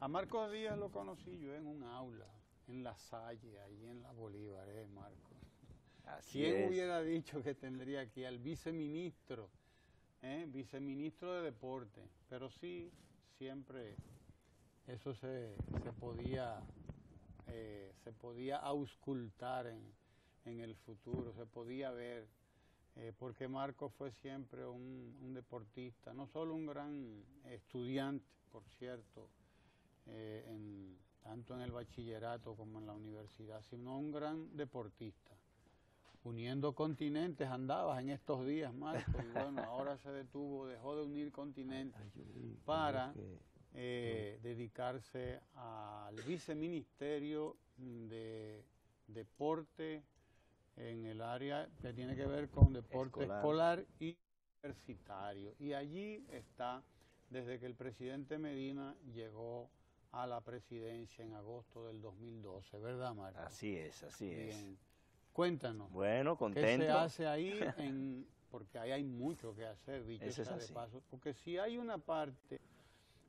Marcos Díaz lo conocí yo en un aula, en La Salle, ahí en la Bolívar, Marcos. ¿Quién hubiera dicho que tendría aquí al viceministro, viceministro de Deporte? Pero sí, siempre eso se podía auscultar en el futuro, se podía ver, porque Marcos fue siempre un deportista, no solo un gran estudiante, por cierto, tanto en el bachillerato como en la universidad, sino un gran deportista. Uniendo continentes andabas en estos días, Marcos, y bueno, ahora se dejó de unir continentes para dedicarse al viceministerio de deporte en el área que tiene que ver con deporte escolar y universitario. Y allí está desde que el presidente Medina llegó a la presidencia en agosto del 2012, ¿verdad, Marcos? Así es, así es. Bien. Cuéntanos. Bueno, contento. ¿Qué se hace ahí? Porque ahí hay mucho que hacer, dicho sea de paso. Porque si hay una parte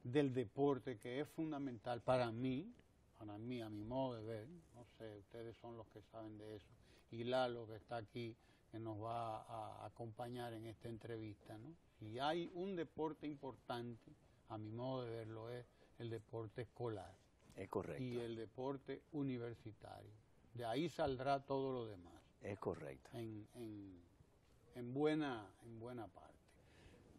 del deporte que es fundamental para mí, a mi modo de ver, no sé, ustedes son los que saben de eso, y Lalo, que está aquí, que nos va a acompañar en esta entrevista, ¿no? Si hay un deporte importante, a mi modo de verlo, es el deporte escolar. Es correcto. Y el deporte universitario. De ahí saldrá todo lo demás. Es correcto. En buena parte.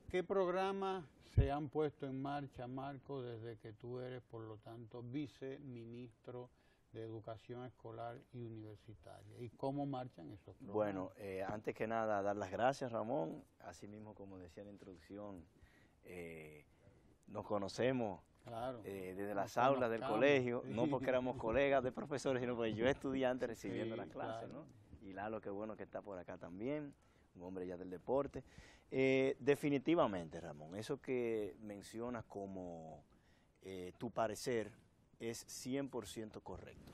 ¿Qué programas se han puesto en marcha, Marco, desde que tú eres, por lo tanto, viceministro de Educación Escolar y Universitaria? ¿Y cómo marchan esos programas? Bueno, antes que nada, dar las gracias, Ramón. Así mismo, como decía en la introducción, nos conocemos. Claro, desde las aulas del colegio, no porque éramos colegas de profesores, sino porque yo estudiante recibiendo las clases, claro, ¿no? Y Lalo, qué bueno que está por acá también, un hombre ya del deporte. Definitivamente, Ramón, eso que mencionas como tu parecer es 100% correcto.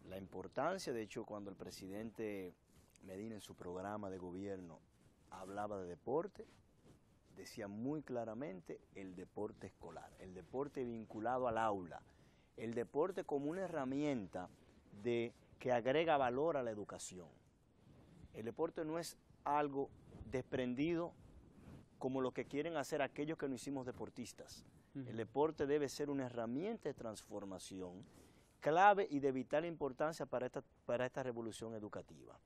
La importancia, de hecho, cuando el presidente Medina en su programa de gobierno hablaba de deporte, decía muy claramente el deporte escolar, el deporte vinculado al aula, el deporte como una herramienta que agrega valor a la educación. El deporte no es algo desprendido como lo que quieren hacer aquellos que no hicimos deportistas. El deporte debe ser una herramienta de transformación clave y de vital importancia para esta revolución educativa.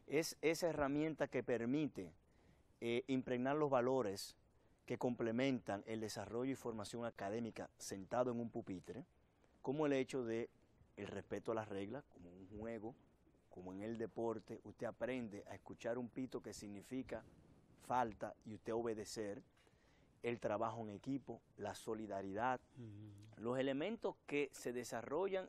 Es esa herramienta que permite impregnar los valores que complementan el desarrollo y formación académica sentado en un pupitre, como el hecho de el respeto a las reglas, como un juego, como en el deporte, usted aprende a escuchar un pito que significa falta y usted obedecer, el trabajo en equipo, la solidaridad, los elementos que se desarrollan,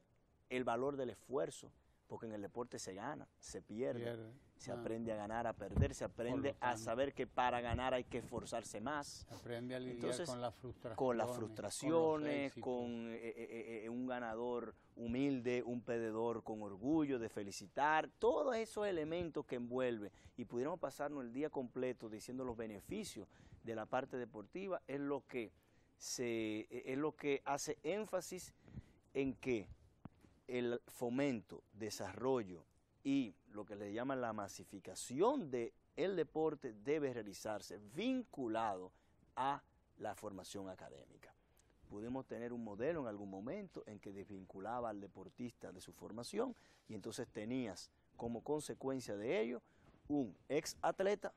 el valor del esfuerzo, porque en el deporte se gana, se pierde, se aprende a ganar, a perder, se aprende a saber que para ganar hay que esforzarse más. Se aprende a lidiar con las frustraciones, con un ganador humilde, un perdedor con orgullo de felicitar, todos esos elementos que envuelve, y pudiéramos pasarnos el día completo diciendo los beneficios de la parte deportiva, es lo que hace énfasis en que el fomento, desarrollo y lo que le llaman la masificación del deporte debe realizarse vinculado a la formación académica. Pudimos tener un modelo en algún momento en que desvinculaba al deportista de su formación y entonces tenías como consecuencia de ello un ex atleta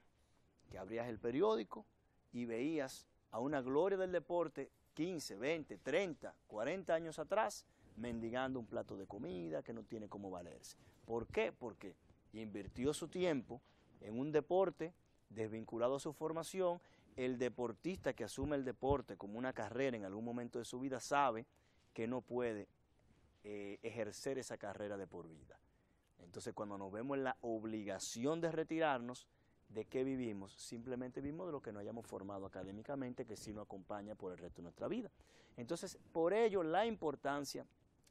que abrías el periódico y veías a una gloria del deporte 15, 20, 30, 40 años atrás mendigando un plato de comida que no tiene cómo valerse. ¿Por qué? Porque invirtió su tiempo en un deporte desvinculado a su formación. El deportista que asume el deporte como una carrera en algún momento de su vida sabe que no puede ejercer esa carrera de por vida. Entonces, cuando nos vemos en la obligación de retirarnos, ¿de qué vivimos? Simplemente vivimos de lo que nos hayamos formado académicamente, que sí nos acompaña por el resto de nuestra vida. Entonces, por ello, la importancia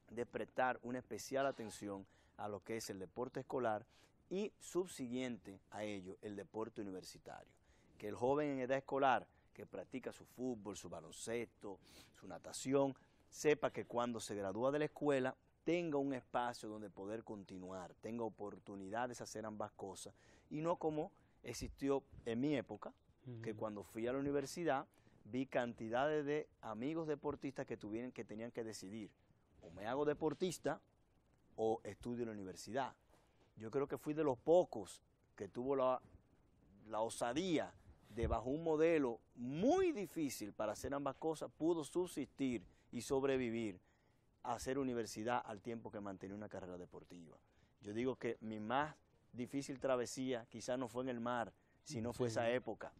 de prestar una especial atención a lo que es el deporte escolar y subsiguiente a ello, el deporte universitario. Que el joven en edad escolar que practica su fútbol, su baloncesto, su natación, sepa que cuando se gradúa de la escuela tenga un espacio donde poder continuar, tenga oportunidades de hacer ambas cosas, y no como existió en mi época, que cuando fui a la universidad vi cantidades de amigos deportistas que tenían que decidir, o me hago deportista o estudio en la universidad. Yo creo que fui de los pocos que tuvo la osadía de, bajo un modelo muy difícil para hacer ambas cosas, pudo subsistir y sobrevivir a hacer universidad al tiempo que mantenía una carrera deportiva. Yo digo que mi más difícil travesía quizás no fue en el mar, sino fue esa época.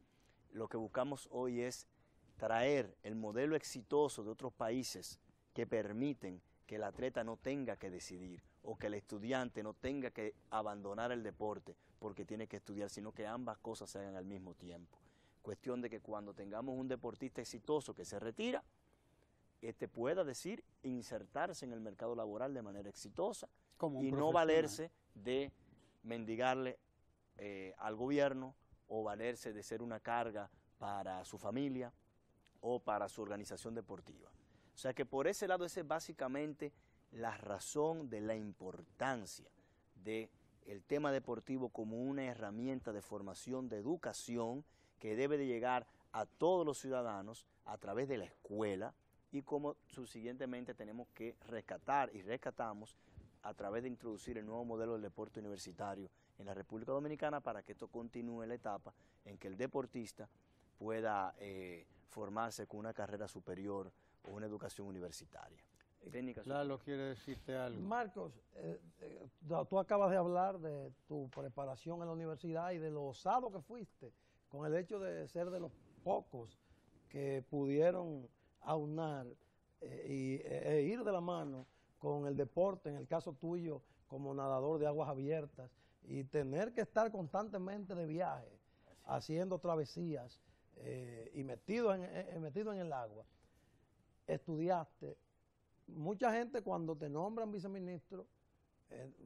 Lo que buscamos hoy es traer el modelo exitoso de otros países que permiten que el atleta no tenga que decidir o que el estudiante no tenga que abandonar el deporte porque tiene que estudiar, sino que ambas cosas se hagan al mismo tiempo. Cuestión de que cuando tengamos un deportista exitoso que se retira, pueda decir insertarse en el mercado laboral de manera exitosa y no valerse de mendigarle al gobierno o valerse de ser una carga para su familia o para su organización deportiva. O sea que por ese lado esa es básicamente la razón de la importancia del tema deportivo como una herramienta de formación, de educación que debe de llegar a todos los ciudadanos a través de la escuela, y como subsiguientemente tenemos que rescatar y rescatamos a través de introducir el nuevo modelo del deporte universitario en la República Dominicana para que esto continúe la etapa en que el deportista pueda formarse con una carrera superior o una educación universitaria. Lalo quiere decirte algo. Marcos, tú acabas de hablar de tu preparación en la universidad y de lo osado que fuiste con el hecho de ser de los pocos que pudieron aunar e ir de la mano con el deporte, en el caso tuyo como nadador de aguas abiertas, y tener que estar constantemente de viaje, haciendo travesías y metido en el agua. Estudiaste. Mucha gente cuando te nombran viceministro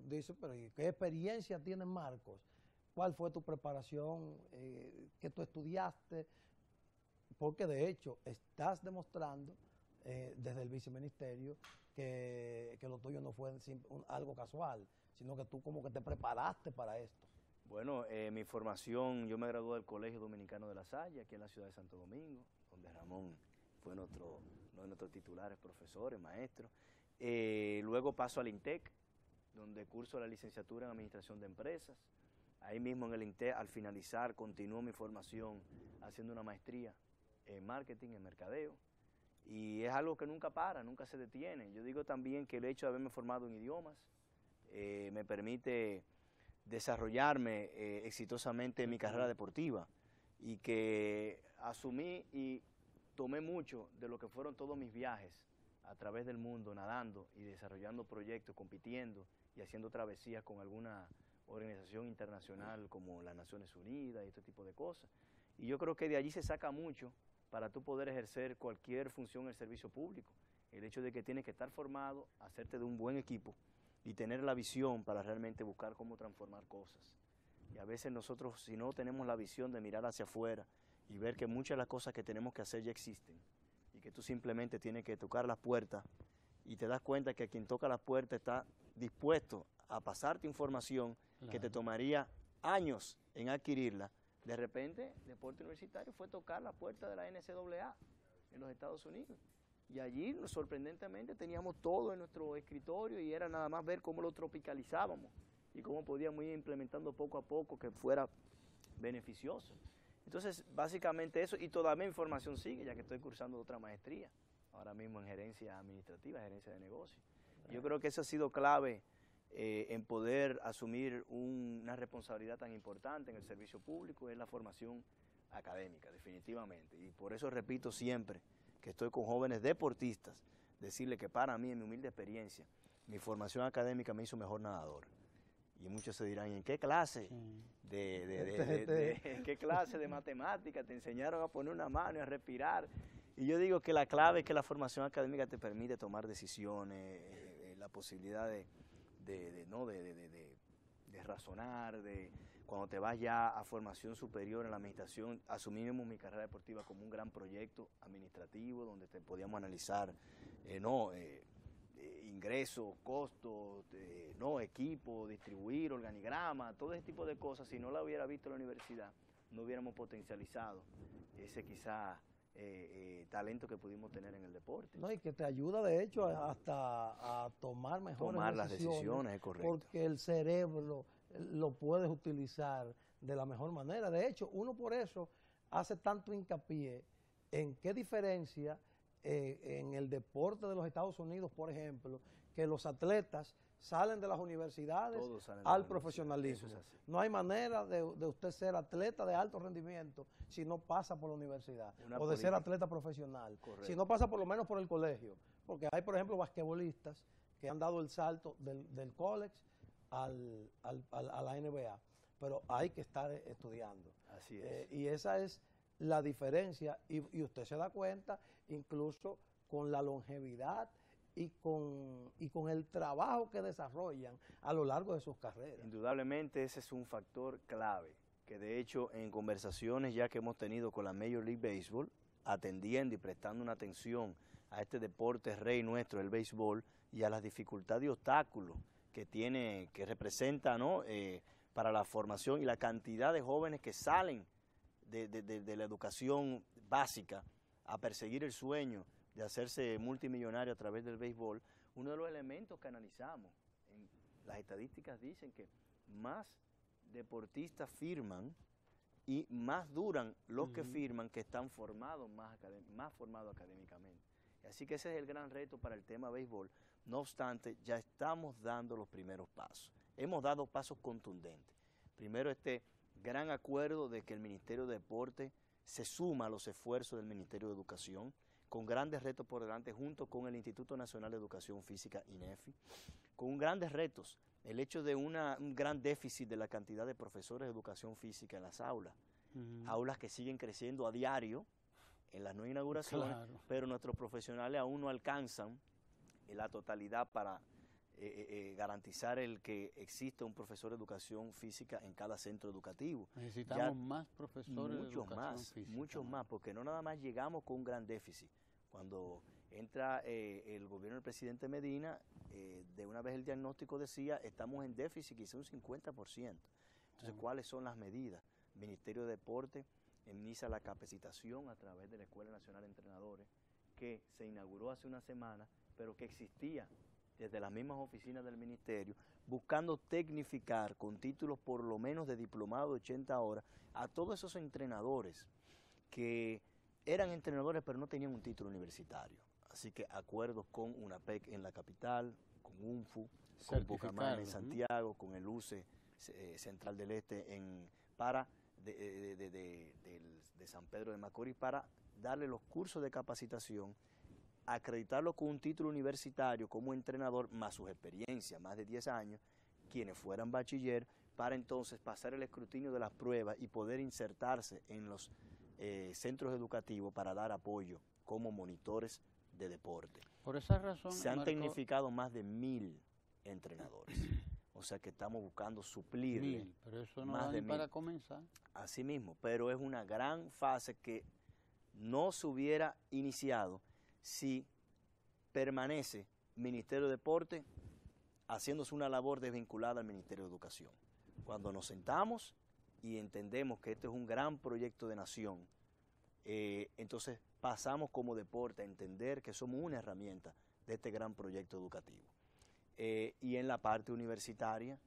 dice, pero ¿qué experiencia tiene Marcos? ¿Cuál fue tu preparación? ¿Qué tú estudiaste? Porque de hecho estás demostrando desde el viceministerio que lo tuyo no fue algo casual, sino que tú como que te preparaste para esto. Bueno, mi formación, yo me gradué del Colegio Dominicano de La Salle, aquí en la ciudad de Santo Domingo, donde Ramón fue uno de nuestros titulares, profesores, maestros. Luego paso al INTEC, donde curso la licenciatura en Administración de Empresas. Ahí mismo en el INTEC, al finalizar, continúo mi formación haciendo una maestría en marketing, en mercadeo. Y es algo que nunca para, nunca se detiene. Yo digo también que el hecho de haberme formado en idiomas me permite desarrollarme exitosamente en mi carrera deportiva, y que asumí y tomé mucho de lo que fueron todos mis viajes a través del mundo, nadando y desarrollando proyectos, compitiendo y haciendo travesías con alguna organización internacional como las Naciones Unidas y este tipo de cosas. Y yo creo que de allí se saca mucho para tú poder ejercer cualquier función en el servicio público. El hecho de que tienes que estar formado, hacerte de un buen equipo y tener la visión para realmente buscar cómo transformar cosas. Y a veces nosotros, si no tenemos la visión de mirar hacia afuera y ver que muchas de las cosas que tenemos que hacer ya existen, y que tú simplemente tienes que tocar las puertas, y te das cuenta que quien toca las puertas está dispuesto a pasarte información que te tomaría años en adquirirla. De repente, Deporte Universitario fue tocar la puerta de la NCAA en los Estados Unidos. Y allí, sorprendentemente, teníamos todo en nuestro escritorio y era nada más ver cómo lo tropicalizábamos y cómo podíamos ir implementando poco a poco que fuera beneficioso. Entonces, básicamente eso, y todavía mi formación sigue, ya que estoy cursando otra maestría, ahora mismo en gerencia administrativa, gerencia de negocios. Yo creo que eso ha sido clave en poder asumir una responsabilidad tan importante en el servicio público, es la formación académica, definitivamente. Y por eso repito siempre que estoy con jóvenes deportistas, decirles que para mí, en mi humilde experiencia, mi formación académica me hizo mejor nadador. Y muchos se dirán, ¿en qué clase ¿en qué clase de matemática te enseñaron a poner una mano y a respirar? Y yo digo que la clave es que la formación académica te permite tomar decisiones, la posibilidad de razonar, Cuando te vas ya a formación superior en la administración, asumimos mi carrera deportiva como un gran proyecto administrativo donde te podíamos analizar ingresos, costos, equipo, distribuir, organigrama, todo ese tipo de cosas. Si no la hubiera visto en la universidad, no hubiéramos potencializado ese quizá talento que pudimos tener en el deporte. No, y que te ayuda de hecho hasta a tomar mejores las decisiones, es correcto. Porque el cerebro lo puedes utilizar de la mejor manera. De hecho, uno por eso hace tanto hincapié en qué diferencia en el deporte de los Estados Unidos, por ejemplo, que los atletas salen de las universidades al profesionalismo. No hay manera de usted ser atleta de alto rendimiento si no pasa por la universidad, o de ser atleta profesional, si no pasa por lo menos por el colegio. Porque hay, por ejemplo, basquetbolistas que han dado el salto del college a la NBA, pero hay que estar estudiando. Así es. Y esa es la diferencia, y usted se da cuenta incluso con la longevidad y con el trabajo que desarrollan a lo largo de sus carreras. Indudablemente ese es un factor clave, que de hecho en conversaciones ya que hemos tenido con la Major League Baseball, atendiendo y prestando una atención a este deporte rey nuestro, el béisbol, y a las dificultades y obstáculos que representa, ¿no? Para la formación y la cantidad de jóvenes que salen de la educación básica a perseguir el sueño de hacerse multimillonario a través del béisbol. Uno de los elementos que analizamos, las estadísticas dicen que más deportistas firman y más duran los que firman que están formados más formados académicamente. Así que ese es el gran reto para el tema béisbol. No obstante, ya estamos dando los primeros pasos. Hemos dado pasos contundentes. Primero, este gran acuerdo de que el Ministerio de Deporte se suma a los esfuerzos del Ministerio de Educación, con grandes retos por delante, junto con el Instituto Nacional de Educación Física, INEFI, con grandes retos. El hecho de un gran déficit de la cantidad de profesores de educación física en las aulas, aulas que siguen creciendo a diario en las nuevas inauguraciones, pero nuestros profesionales aún no alcanzan la totalidad para garantizar el que existe un profesor de educación física en cada centro educativo. Necesitamos más profesores de educación física. Muchos más, porque no nada más llegamos con un gran déficit. Cuando entra el gobierno del presidente Medina, de una vez el diagnóstico decía, estamos en déficit quizá un 50%. Entonces, ¿cuáles son las medidas? El Ministerio de Deporte inicia la capacitación a través de la Escuela Nacional de Entrenadores, que se inauguró hace una semana, pero que existía desde las mismas oficinas del ministerio, buscando tecnificar con títulos por lo menos de diplomado de 80 horas a todos esos entrenadores que eran entrenadores pero no tenían un título universitario. Así que acuerdos con UNAPEC en la capital, con UNFU, con Bucaramanga en Santiago, con el UCE Central del Este de San Pedro de Macorís, para darle los cursos de capacitación, acreditarlo con un título universitario como entrenador, más sus experiencias, más de 10 años, quienes fueran bachiller, para entonces pasar el escrutinio de las pruebas y poder insertarse en los centros educativos para dar apoyo como monitores de deporte. Por esa razón, se han tecnificado más de 1000 entrenadores. O sea que estamos buscando suplir 1000, pero eso no da ni para comenzar. Así mismo, pero es una gran fase que no se hubiera iniciado si permanece Ministerio de Deporte haciéndose una labor desvinculada al Ministerio de Educación. Cuando nos sentamos y entendemos que este es un gran proyecto de nación, entonces pasamos como deporte a entender que somos una herramienta de este gran proyecto educativo. Y en la parte universitaria,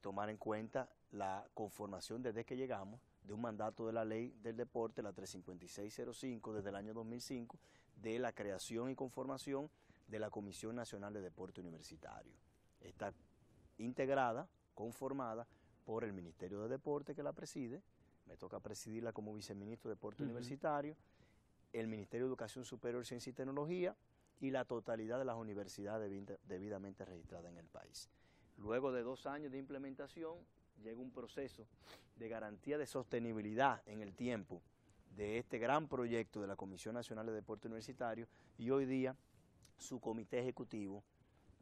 tomar en cuenta la conformación desde que llegamos de un mandato de la ley del deporte, la 35605 desde el año 2005, de la creación y conformación de la Comisión Nacional de Deporte Universitario. Está integrada, conformada por el Ministerio de Deporte, que la preside, me toca presidirla como viceministro de Deporte Universitario, el Ministerio de Educación Superior, Ciencia y Tecnología y la totalidad de las universidades debidamente registradas en el país. Luego de 2 años de implementación, llega un proceso de garantía de sostenibilidad en el tiempo de este gran proyecto de la Comisión Nacional de Deporte Universitario, y hoy día su comité ejecutivo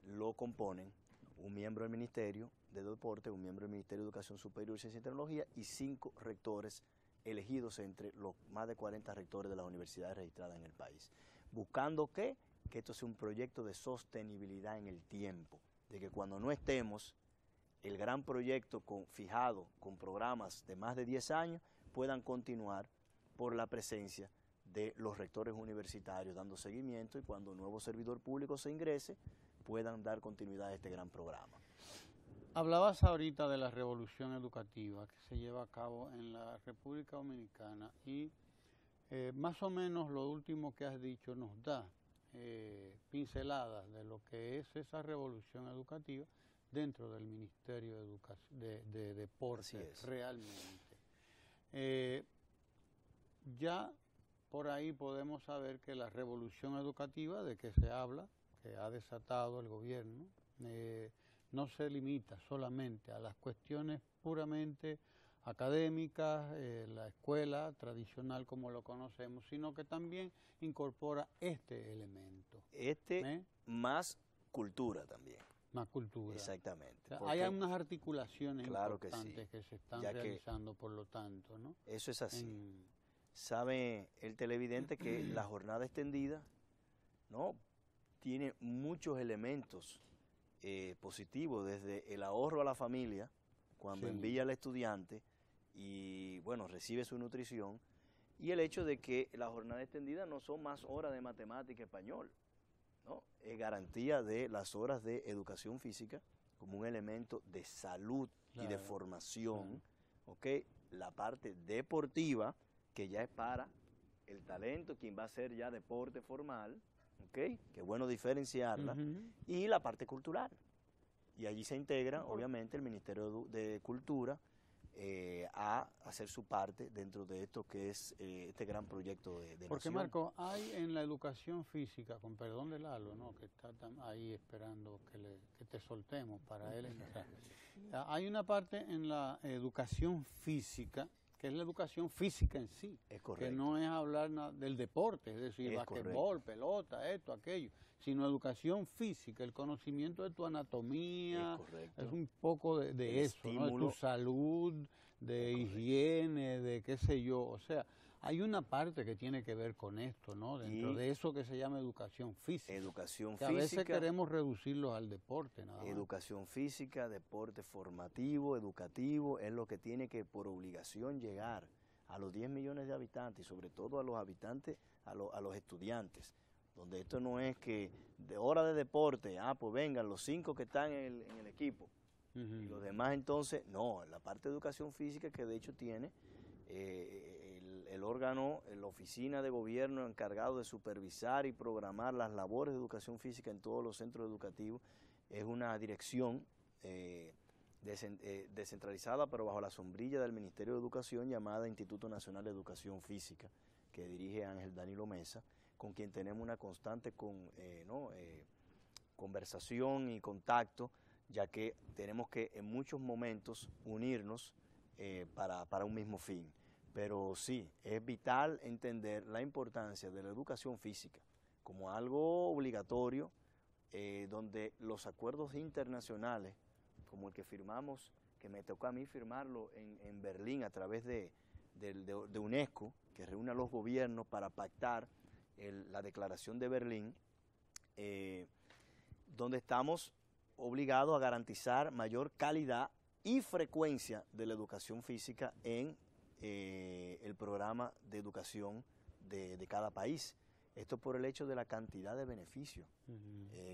lo componen un miembro del Ministerio de Deporte, un miembro del Ministerio de Educación Superior, Ciencia y Tecnología y 5 rectores elegidos entre los más de 40 rectores de las universidades registradas en el país. Buscando que esto sea un proyecto de sostenibilidad en el tiempo, de que cuando no estemos, el gran proyecto fijado con programas de más de 10 años puedan continuar por la presencia de los rectores universitarios dando seguimiento y cuando un nuevo servidor público se ingrese puedan dar continuidad a este gran programa. Hablabas ahorita de la revolución educativa que se lleva a cabo en la República Dominicana y más o menos lo último que has dicho nos da pinceladas de lo que es esa revolución educativa dentro del Ministerio de Deportes realmente. Ya por ahí podemos saber que la revolución educativa de que se habla, que ha desatado el gobierno, no se limita solamente a las cuestiones puramente académicas, la escuela tradicional como lo conocemos, sino que también incorpora este elemento. Más cultura también. Más cultura. Exactamente. O sea, hay unas articulaciones importantes que se están realizando, por lo tanto, ¿no? Eso es así. Sabe el televidente que la jornada extendida, ¿no?, tiene muchos elementos positivos, desde el ahorro a la familia, cuando envía al estudiante y, bueno, recibe su nutrición, y el hecho de que la jornada extendida no son más horas de matemática y español, ¿no? Es garantía de las horas de educación física como un elemento de salud y de formación, ¿ok? La parte deportiva, que ya es para el talento, quien va a hacer ya deporte formal, ¿ok? Que es bueno diferenciarla, y la parte cultural. Y allí se integra, obviamente, el Ministerio de Cultura a hacer su parte dentro de esto que es este gran proyecto de Porque, nación. Marco, hay en la educación física, con perdón de Lalo, ¿no?, que está ahí esperando que te soltemos para él entrar. Hay una parte en la educación física que es la educación física en sí, que no es hablar del deporte, es decir, basquetbol, pelota, esto, aquello, sino educación física, el conocimiento de tu anatomía, es un poco de eso, ¿no?, de tu salud, de higiene, de qué sé yo, o sea, hay una parte que tiene que ver con esto, ¿no?, dentro de eso que se llama educación física. Educación física. A veces queremos reducirlo al deporte, nada más. Educación física, deporte formativo, educativo, es lo que tiene que por obligación llegar a los 10 millones de habitantes y sobre todo a los habitantes, a los estudiantes, donde esto no es que de hora de deporte, pues vengan los 5 que están en el equipo, y los demás entonces, no, la parte de educación física que de hecho tiene el órgano, la oficina de gobierno encargado de supervisar y programar las labores de educación física en todos los centros educativos, es una dirección descentralizada, pero bajo la sombrilla del Ministerio de Educación, llamada Instituto Nacional de Educación Física, que dirige Ángel Danilo Mesa, con quien tenemos una constante conversación y contacto, ya que tenemos que en muchos momentos unirnos para un mismo fin. Pero sí, es vital entender la importancia de la educación física como algo obligatorio, donde los acuerdos internacionales, como el que firmamos, que me tocó a mí firmarlo en Berlín a través de UNESCO, que reúne a los gobiernos para pactar la Declaración de Berlín, donde estamos obligados a garantizar mayor calidad y frecuencia de la educación física en el programa de educación de cada país. Esto por el hecho de la cantidad de beneficios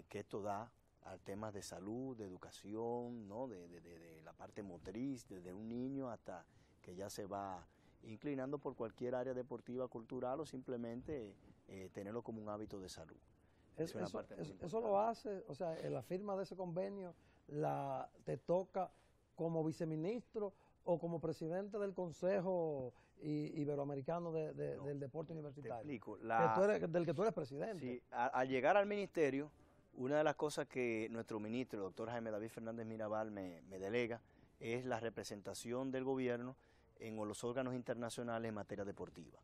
que esto da a temas de salud, de educación, ¿no?, de la parte motriz, desde un niño hasta que ya se va inclinando por cualquier área deportiva, cultural o simplemente tenerlo como un hábito de salud. Eso lo hace, o sea, en la firma de ese convenio te toca como viceministro o como presidente del Consejo Iberoamericano del Deporte Universitario. Te explico. Del que tú eres presidente. Sí, al llegar al ministerio, una de las cosas que nuestro ministro, el doctor Jaime David Fernández Mirabal, me delega es la representación del gobierno en los órganos internacionales en materia deportiva.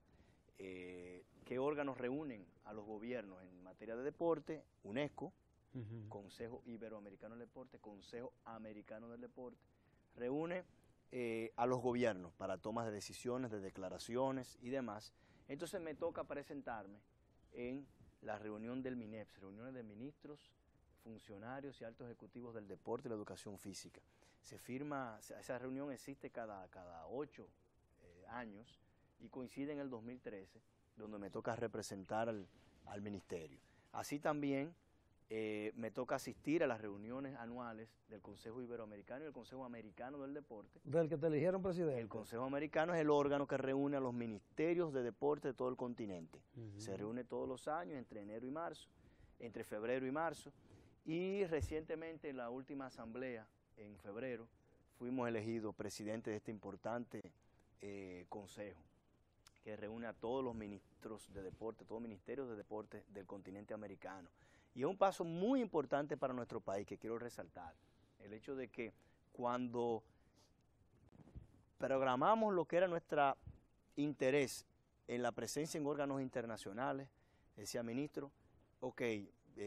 ¿Qué órganos reúnen a los gobiernos en materia de deporte? UNESCO, Consejo Iberoamericano del Deporte, Consejo Americano del Deporte, reúne a los gobiernos para tomas de decisiones, de declaraciones y demás. Entonces me toca presentarme en la reunión del MINEPS, reuniones de ministros, funcionarios y altos ejecutivos del deporte y la educación física. Se firma, esa reunión existe cada 8 años y coincide en el 2013, donde me toca representar al ministerio. Así también me toca asistir a las reuniones anuales del Consejo Iberoamericano y el Consejo Americano del Deporte. ¿Del que te eligieron presidente? El Consejo Americano es el órgano que reúne a los ministerios de deporte de todo el continente. Se reúne todos los años, entre enero y marzo, entre febrero y marzo, y recientemente en la última asamblea, en febrero, fuimos elegidos presidente de este importante consejo, que reúne a todos los ministros de deporte, todos los ministerios de deporte del continente americano. Y es un paso muy importante para nuestro país que quiero resaltar. El hecho de que cuando programamos lo que era nuestro interés en la presencia en órganos internacionales, decía ministro, ok,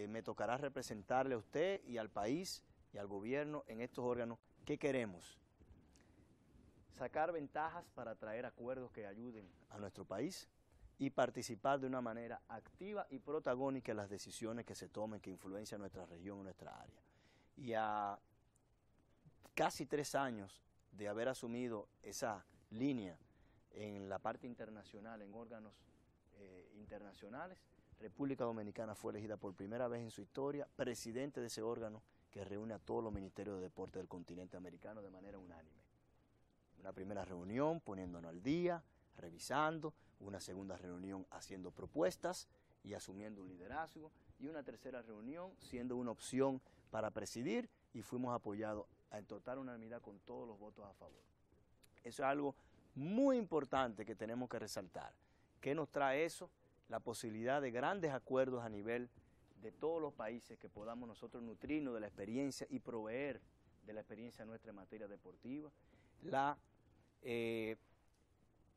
me tocará representarle a usted y al país y al gobierno en estos órganos. ¿Qué queremos? Sacar ventajas para traer acuerdos que ayuden a nuestro país y participar de una manera activa y protagónica en las decisiones que se tomen que influencian nuestra región y nuestra área. Y a casi 3 años de haber asumido esa línea en la parte internacional, en órganos internacionales, República Dominicana fue elegida por primera vez en su historia presidente de ese órgano que reúne a todos los ministerios de deporte del continente americano de manera unánime. Una primera reunión poniéndonos al día, revisando, una segunda reunión haciendo propuestas y asumiendo un liderazgo, y una tercera reunión siendo una opción para presidir, y fuimos apoyados en total unanimidad con todos los votos a favor. Eso es algo muy importante que tenemos que resaltar. ¿Qué nos trae eso? La posibilidad de grandes acuerdos a nivel de todos los países, que podamos nosotros nutrirnos de la experiencia y proveer de la experiencia nuestra en materia deportiva.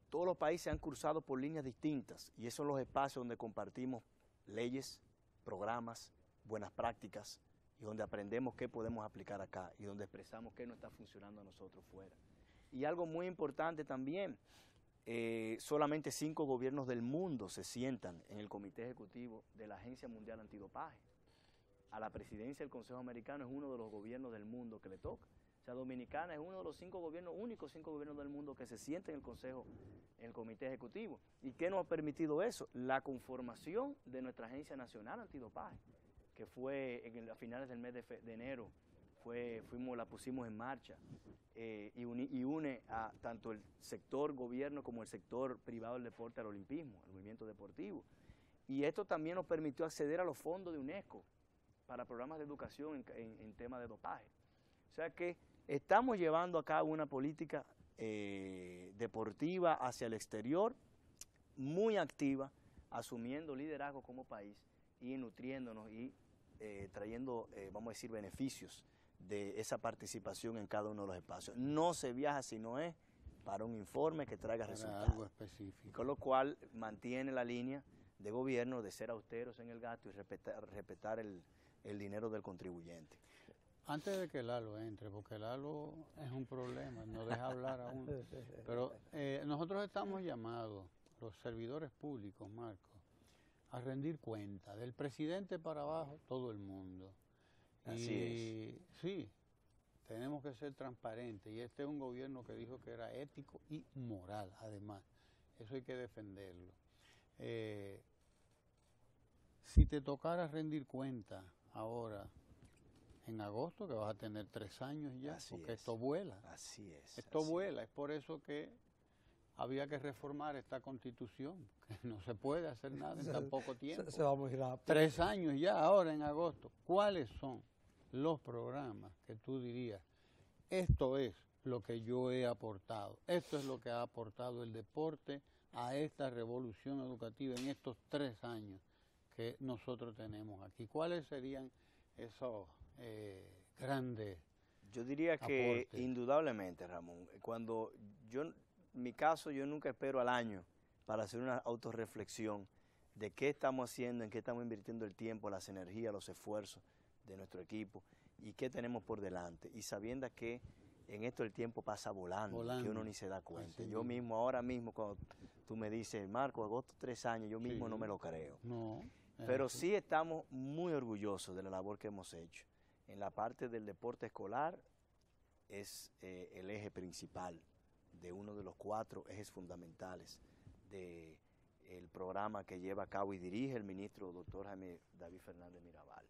Todos los países han cruzado por líneas distintas, y esos son los espacios donde compartimos leyes, programas, buenas prácticas, y donde aprendemos qué podemos aplicar acá, y donde expresamos qué no está funcionando a nosotros fuera. Y algo muy importante también, solamente 5 gobiernos del mundo se sientan en el comité ejecutivo de la Agencia Mundial Antidopaje. A la presidencia del Consejo Americano es uno de los gobiernos del mundo que le toca. O sea, Dominicana es uno de los únicos 5 gobiernos del mundo que se sienten en el Consejo, en el comité ejecutivo. ¿Y qué nos ha permitido eso? La conformación de nuestra Agencia Nacional Antidopaje, que fue a finales del mes de enero, la pusimos en marcha, y une a tanto el sector gobierno como el sector privado del deporte al olimpismo, al movimiento deportivo. Y esto también nos permitió acceder a los fondos de UNESCO para programas de educación en temas de dopaje. O sea que estamos llevando a cabo una política deportiva hacia el exterior, muy activa, asumiendo liderazgo como país y nutriéndonos y trayendo, vamos a decir, beneficios de esa participación en cada uno de los espacios. No se viaja si no es para un informe que traiga resultados. Algo específico. Con lo cual mantiene la línea de gobierno de ser austeros en el gasto y respetar el dinero del contribuyente. Antes de que Lalo entre, porque Lalo es un problema, no deja hablar a uno. Pero nosotros estamos llamados, los servidores públicos, Marco, a rendir cuenta. Del presidente para abajo, todo el mundo. Así es. Sí, tenemos que ser transparentes. Y este es un gobierno que dijo que era ético y moral, además. Eso hay que defenderlo. Si te tocara rendir cuenta ahora, en agosto, que vas a tener 3 años ya, porque esto vuela. Así es. Esto vuela, es por eso que había que reformar esta Constitución, que no se puede hacer nada en tan poco tiempo. Se va muy rápido. 3 años ya, ahora en agosto. ¿Cuáles son los programas que tú dirías, esto es lo que yo he aportado, esto es lo que ha aportado el deporte a esta revolución educativa en estos 3 años que nosotros tenemos aquí? ¿Cuáles serían esos grandes Yo diría que aportes? Indudablemente, Ramón, en mi caso, yo nunca espero al año para hacer una autorreflexión de qué estamos haciendo, en qué estamos invirtiendo el tiempo, las energías, los esfuerzos. de nuestro equipo y qué tenemos por delante. Y sabiendo que en esto el tiempo pasa volando, que uno ni se da cuenta. Yo mismo, ahora mismo, cuando tú me dices, Marco, agosto 3 años, yo mismo no me lo creo. No. Pero sí estamos muy orgullosos de la labor que hemos hecho. En la parte del deporte escolar es el eje principal de uno de los 4 ejes fundamentales del programa que lleva a cabo y dirige el ministro doctor Jaime David Fernández Mirabal,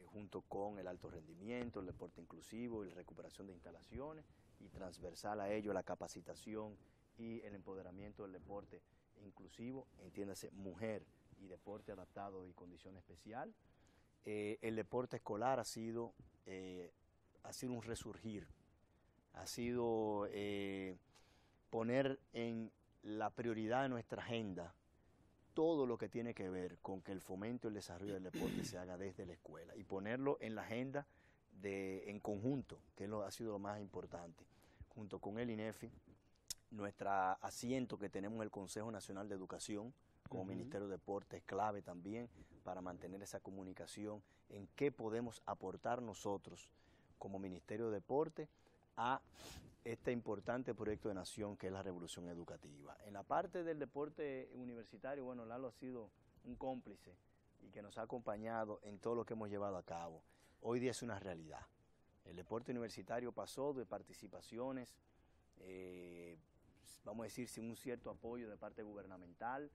junto con el alto rendimiento, el deporte inclusivo y la recuperación de instalaciones, y transversal a ello la capacitación y el empoderamiento del deporte inclusivo, entiéndase mujer y deporte adaptado y condición especial. El deporte escolar ha sido un resurgir, ha sido poner en la prioridad de nuestra agenda todo lo que tiene que ver con que el fomento y el desarrollo del deporte se haga desde la escuela y ponerlo en la agenda en conjunto, que ha sido lo más importante, junto con el INEFI, nuestro asiento que tenemos en el Consejo Nacional de Educación como Ministerio de Deporte es clave también para mantener esa comunicación en qué podemos aportar nosotros como Ministerio de Deporte a este importante proyecto de nación que es la revolución educativa. En la parte del deporte universitario, bueno, Lalo ha sido un cómplice y que nos ha acompañado en todo lo que hemos llevado a cabo. Hoy día es una realidad. El deporte universitario pasó de participaciones, vamos a decir, sin un cierto apoyo de parte gubernamental,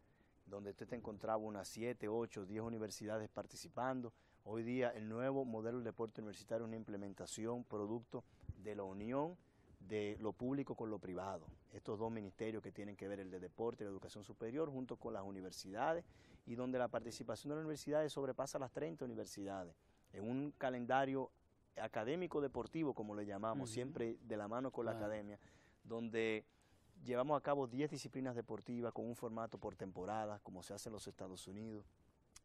donde usted te encontraba unas 7, 8, 10 universidades participando. Hoy día el nuevo modelo del deporte universitario es una implementación producto de la unión de lo público con lo privado. Estos 2 ministerios que tienen que ver, el de deporte y la educación superior, junto con las universidades, y donde la participación de las universidades sobrepasa las 30 universidades, en un calendario académico deportivo, como le llamamos, siempre de la mano con la academia, donde llevamos a cabo 10 disciplinas deportivas con un formato por temporada, como se hace en los Estados Unidos,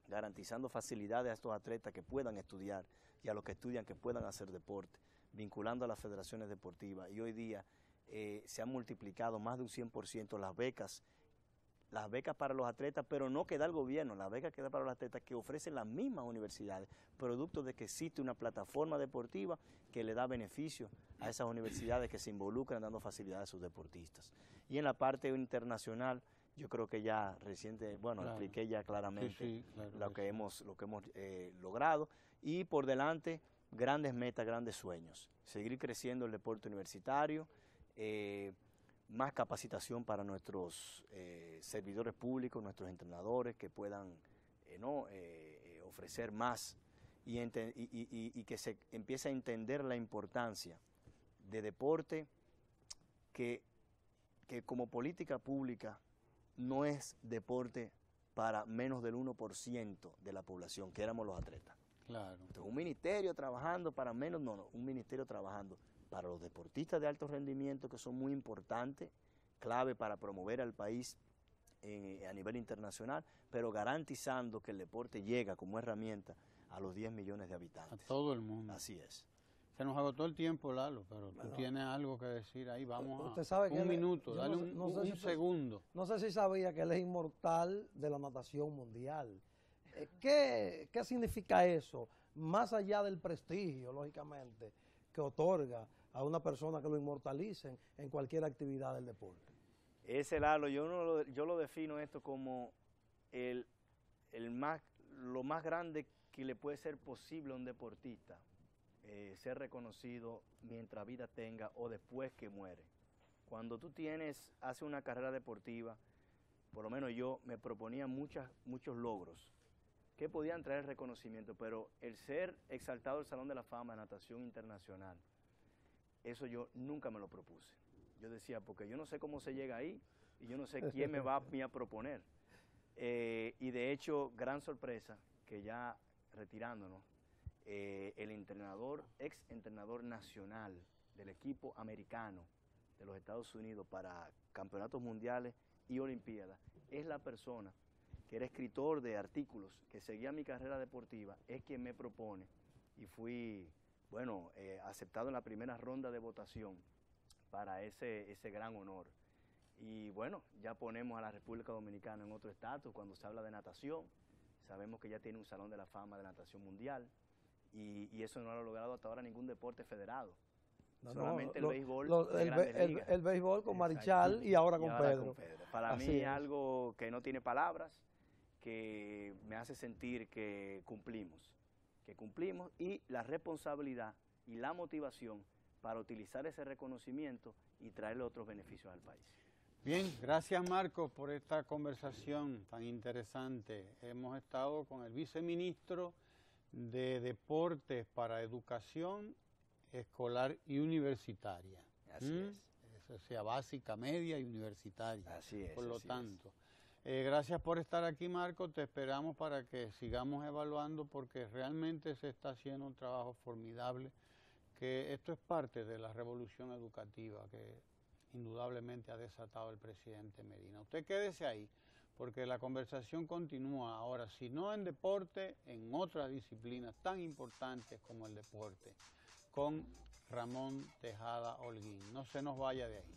garantizando facilidades a estos atletas que puedan estudiar y a los que estudian que puedan hacer deporte, vinculando a las federaciones deportivas. Y hoy día se han multiplicado más de un 100% las becas para los atletas, pero no que da el gobierno, las becas que da para los atletas que ofrecen las mismas universidades, producto de que existe una plataforma deportiva que le da beneficio a esas universidades que se involucran dando facilidades a sus deportistas. Y en la parte internacional, yo creo que ya expliqué ya claramente lo que hemos logrado, y por delante grandes metas, grandes sueños, seguir creciendo el deporte universitario, más capacitación para nuestros servidores públicos, nuestros entrenadores, que puedan ofrecer más y que se empiece a entender la importancia de deporte que como política pública no es deporte para menos del 1% de la población, que éramos los atletas. Claro. Entonces, un ministerio trabajando para menos, un ministerio trabajando para los deportistas de alto rendimiento, que son muy importantes, clave para promover al país a nivel internacional, pero garantizando que el deporte llega como herramienta a los 10 millones de habitantes. A todo el mundo. Así es. Se nos agotó el tiempo, Lalo, pero tú tienes algo que decir ahí. Vamos usted sabe que un minuto, dale un segundo. No sé si sabía que él es inmortal de la natación mundial. ¿Qué significa eso? Más allá del prestigio, lógicamente, que otorga a una persona que lo inmortalicen en cualquier actividad del deporte. Ese Lalo, yo lo defino esto como lo más grande que le puede ser posible a un deportista, ser reconocido mientras vida tenga o después que muere. Cuando tú haces una carrera deportiva, por lo menos yo me proponía muchos logros que podían traer reconocimiento, pero el ser exaltado al Salón de la Fama de Natación Internacional, eso yo nunca me lo propuse. Yo decía, porque yo no sé cómo se llega ahí y yo no sé quién me va a proponer. Y de hecho, gran sorpresa, que ya retirándonos, el ex entrenador nacional del equipo americano de los Estados Unidos para campeonatos mundiales y olimpiadas, es la persona que era escritor de artículos, que seguía mi carrera deportiva, es quien me propone, y fui, aceptado en la primera ronda de votación para ese gran honor. Y bueno, ya ponemos a la República Dominicana en otro estatus cuando se habla de natación. Sabemos que ya tiene un Salón de la Fama de Natación Mundial, y eso no lo ha logrado hasta ahora ningún deporte federado. No, solamente no, el béisbol de Grandes Ligas. el béisbol con Marichal y ahora con Pedro. Para Así mí es es algo que no tiene palabras, que me hace sentir que cumplimos y la responsabilidad y la motivación para utilizar ese reconocimiento y traerle otros beneficios al país. Bien, gracias Marcos por esta conversación tan interesante. Hemos estado con el viceministro de Deportes para Educación Escolar y Universitaria. Así es. O sea, básica, media y universitaria. Así es. Por lo tanto, gracias por estar aquí, Marcos. Te esperamos para que sigamos evaluando porque realmente se está haciendo un trabajo formidable, que esto es parte de la revolución educativa que indudablemente ha desatado el presidente Medina. Usted quédese ahí, porque la conversación continúa ahora, si no en deporte, en otras disciplinas tan importantes como el deporte, con Ramón Tejada Holguín. No se nos vaya de ahí.